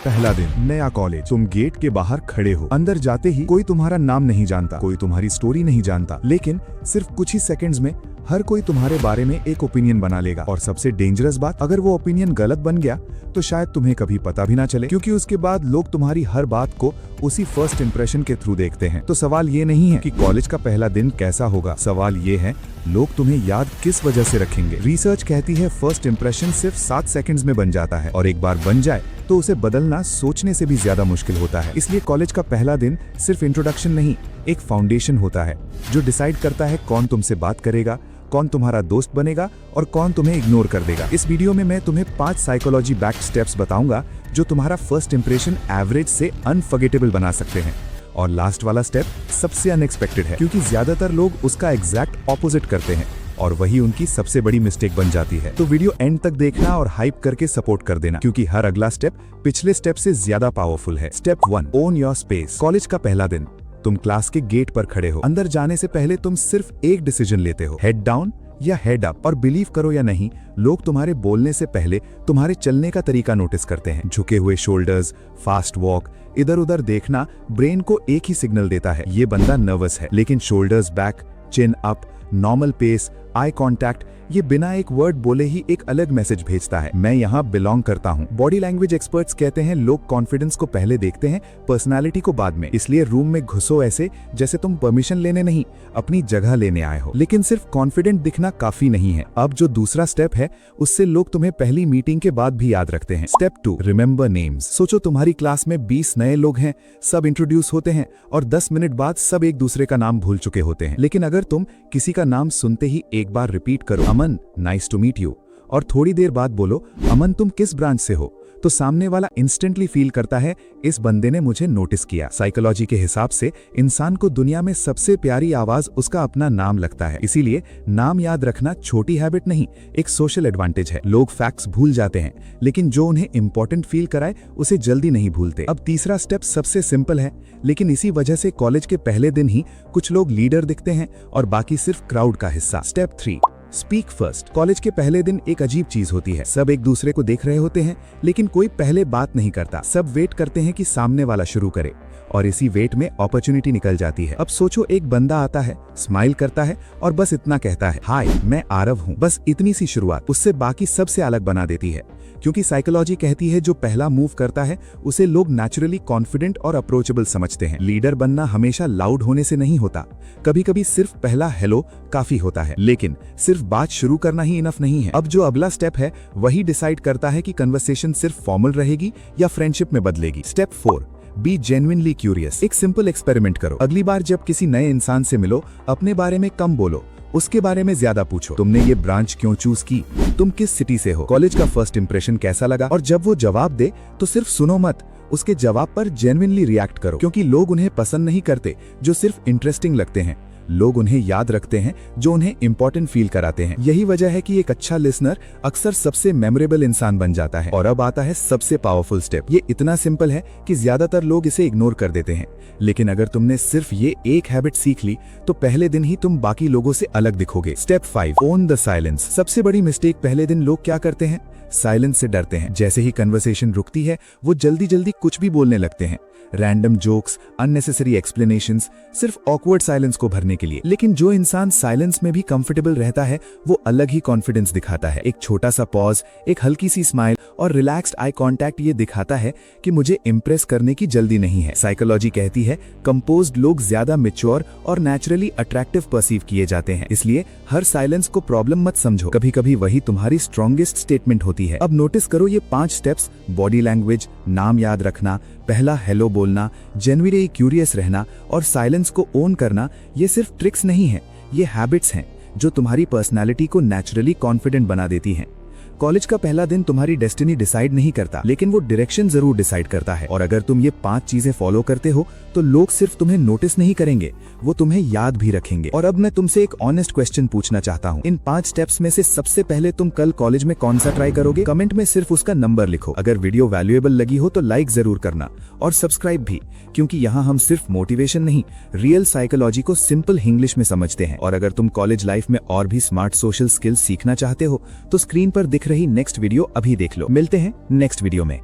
पहला दिन, नया कॉलेज। तुम गेट के बाहर खड़े हो। अंदर जाते ही कोई तुम्हारा नाम नहीं जानता, कोई तुम्हारी स्टोरी नहीं जानता, लेकिन सिर्फ कुछ ही सेकंड्स में हर कोई तुम्हारे बारे में एक ओपिनियन बना लेगा। और सबसे डेंजरस बात, अगर वो ओपिनियन गलत बन गया तो शायद तुम्हें कभी पता भी ना चले, क्योंकि उसके बाद लोग तुम्हारी हर बात को उसी फर्स्ट इंप्रेशन के थ्रू देखते हैं। तो सवाल ये नहीं है कि कॉलेज का पहला दिन कैसा होगा, सवाल ये है लोग तुम्हें याद किस वजह से रखेंगे। रिसर्च कहती है फर्स्ट इंप्रेशन सिर्फ 7 सेकंड्स में बन जाता है, और एक बार बन जाए तो उसे बदलना सोचने से भी ज्यादा मुश्किल होता है। इसलिए कॉलेज का पहला दिन सिर्फ इंट्रोडक्शन नहीं, एक फाउंडेशन होता है जो डिसाइड करता है कौन तुमसे बात करेगा, कौन तुम्हारा दोस्त बनेगा और कौन तुम्हें इग्नोर कर देगा। इस वीडियो में मैं तुम्हें 5 साइकोलॉजी बैक्ड स्टेप्स बताऊंगा जो तुम्हारा फर्स्ट इंप्रेशन एवरेज से अनफॉरगेटेबल बना सकते हैं। और लास्ट वाला स्टेप सबसे अनएक्सपेक्टेड है, क्योंकि ज्यादातर लोग उसका एग्जैक्ट ऑपोजिट करते हैं और वही उनकी सबसे बड़ी मिस्टेक बन जाती है। तो वीडियो एंड तक देखना और हाइप करके सपोर्ट कर देना, क्योंकि हर अगला स्टेप पिछले स्टेप से ज्यादा पावरफुल है। Step 1, own your space. College का पहला दिन, तुम क्लास के गेट पर खड़े हो। अंदर जाने से पहले तुम सिर्फ एक डिसीजन लेते हो, हेड डाउन या हेड अप। और बिलीव करो या नहीं, लोग तुम्हारे बोलने से पहले तुम्हारे चलने का तरीका नोटिस करते हैं। झुके हुए शोल्डर्स, फास्ट वॉक, इधर उधर देखना ब्रेन को एक ही सिग्नल देता है, ये बंदा नर्वस है। लेकिन shoulders back, chin up, normal pace, eye contact, ये बिना एक वर्ड बोले ही एक अलग मैसेज भेजता है, मैं यहाँ बिलोंग करता हूँ। बॉडी लैंग्वेज एक्सपर्ट्स कहते हैं लोग कॉन्फिडेंस को पहले देखते हैं, पर्सनालिटी को बाद में। इसलिए रूम में घुसो ऐसे जैसे तुम परमिशन लेने नहीं, अपनी जगह लेने आए हो। लेकिन सिर्फ कॉन्फिडेंट दिखना काफी नहीं है। अब जो दूसरा स्टेप है उससे लोग तुम्हें पहली मीटिंग के बाद भी याद रखते हैं। Step 2, remember names. सोचो तुम्हारी क्लास में 20 नए लोग हैं, सब इंट्रोड्यूस होते हैं और 10 मिनट बाद सब एक दूसरे का नाम भूल चुके होते हैं। लेकिन अगर तुम किसी का नाम सुनते ही एक बार रिपीट करो, अमन नाइस टू मीट यू, और थोड़ी देर बाद बोलो, अमन तुम किस ब्रांच से हो, तो सामने वाला इंस्टेंटली फील करता है इस बंदे ने मुझे नोटिस किया। साइकोलॉजी के हिसाब से इंसान को दुनिया में सबसे प्यारी आवाज उसका अपना नाम लगता है। इसीलिए नाम याद रखना छोटी हैबिट नहीं, एक सोशल एडवांटेज है। लोग फैक्ट्स भूल जाते हैं, लेकिन जो उन्हें इंपॉर्टेंट फील कराए उसे जल्दी नहीं भूलते। अब तीसरा स्टेप सबसे सिंपल है, लेकिन इसी वजह से कॉलेज के पहले दिन ही कुछ लोग लीडर दिखते हैं और बाकी सिर्फ क्राउड का हिस्सा। Step 3, speak first. कॉलेज के पहले दिन एक अजीब चीज होती है, सब एक दूसरे को देख रहे होते हैं लेकिन कोई पहले बात नहीं करता। सब वेट करते हैं कि सामने वाला शुरू करे, और इसी वेट में अपॉर्चुनिटी निकल जाती है। अब सोचो एक बंदा आता है, स्माइल करता है और बस इतना कहता है, हाय मैं आरव हूँ। बस इतनी सी शुरुआत उससे बाकी सबसे अलग बना देती है, क्योंकि साइकोलॉजी कहती है जो पहला मूव करता है उसे लोग नेचुरली कॉन्फिडेंट और अप्रोचेबल समझते हैं। लीडर बनना हमेशा लाउड होने से नहीं होता, कभी कभी सिर्फ पहला हेलो काफी होता है। लेकिन सिर्फ बात शुरू करना ही इनफ नहीं है। अब जो अगला स्टेप है वही डिसाइड करता है कि कन्वर्सेशन सिर्फ फॉर्मल रहेगी या फ्रेंडशिप में बदलेगी। Step 4, be genuinely curious. एक सिंपल एक्सपेरिमेंट करो, अगली बार जब किसी नए इंसान से मिलो अपने बारे में कम बोलो, उसके बारे में ज्यादा पूछो। तुमने ये ब्रांच क्यों चूज की, तुम किस सिटी से हो, कॉलेज का फर्स्ट इंप्रेशन कैसा लगा। और जब वो जवाब दे तो सिर्फ सुनो मत, उसके जवाब पर जेन्युइनली रिएक्ट करो, क्योंकि लोग उन्हें पसंद नहीं करते जो सिर्फ इंटरेस्टिंग लगते हैं, लोग उन्हें याद रखते हैं जो उन्हें इंपॉर्टेंट फील कराते हैं। यही वजह है कि एक अच्छा लिसनर अक्सर सबसे मेमोरेबल इंसान बन जाता है। और अब आता है सबसे पावरफुल स्टेप। ये इतना सिंपल है कि ज्यादातर लोग इसे इग्नोर कर देते हैं, लेकिन अगर तुमने सिर्फ ये एक हैबिट सीख ली तो पहले दिन ही तुम बाकी लोगों से अलग दिखोगे। Step 5, own the silence. सबसे बड़ी मिस्टेक पहले दिन लोग क्या करते हैं, साइलेंस से डरते हैं। जैसे ही कन्वर्सेशन रुकती है वो जल्दी जल्दी कुछ भी बोलने लगते हैं, रैंडम जोक्स, अननेसेसरी एक्सप्लेनेशंस, सिर्फ ऑकवर्ड साइलेंस को भरने के लिए। लेकिन जो इंसान साइलेंस में भी कंफर्टेबल रहता है वो अलग ही कॉन्फिडेंस दिखाता है। एक छोटा सा पॉज, एक हल्की सी स्माइल और रिलैक्स्ड आई कांटेक्ट ये दिखाता है कि मुझे इंप्रेस करने की जल्दी नहीं है। साइकोलॉजी कहती है कंपोज्ड लोग ज्यादा मैच्योर और नेचुरली अट्रैक्टिव परसीव किए जाते हैं। इसलिए हर साइलेंस को प्रॉब्लम मत समझो, कभी कभी वही तुम्हारी स्ट्रॉन्गेस्ट स्टेटमेंट होती है। अब नोटिस करो ये 5 स्टेप्स, बॉडी लैंग्वेज, नाम याद रखना, पहला हेलो बोलना, जेन्युइनली क्यूरियस रहना और साइलेंस को ओन करना, ये सिर्फ ट्रिक्स नहीं है, ये हैबिट्स हैं जो तुम्हारी पर्सनालिटी को नेचुरली कॉन्फिडेंट बना देती हैं। कॉलेज का पहला दिन तुम्हारी डेस्टिनी डिसाइड नहीं करता, लेकिन वो डायरेक्शन जरूर डिसाइड करता है। और अगर तुम ये 5 चीजें फॉलो करते हो तो लोग सिर्फ तुम्हें नोटिस नहीं करेंगे, वो तुम्हें याद भी रखेंगे। और अब मैं तुमसे एक ऑनेस्ट क्वेश्चन पूछना चाहता हूँ, इन 5 स्टेप्स में से सबसे पहले तुम कल कॉलेज में कौन सा ट्राई करोगे? कमेंट में सिर्फ उसका नंबर लिखो। अगर वीडियो वैल्यूएबल लगी हो तो लाइक जरूर करना और सब्सक्राइब भी, क्योंकि यहाँ हम सिर्फ मोटिवेशन नहीं, रियल साइकोलॉजी को सिंपल इंग्लिश में समझते हैं। और अगर तुम कॉलेज लाइफ में और भी स्मार्ट सोशल स्किल्स सीखना चाहते हो तो स्क्रीन पर दिख रही नेक्स्ट वीडियो अभी देख लो। मिलते हैं नेक्स्ट वीडियो में।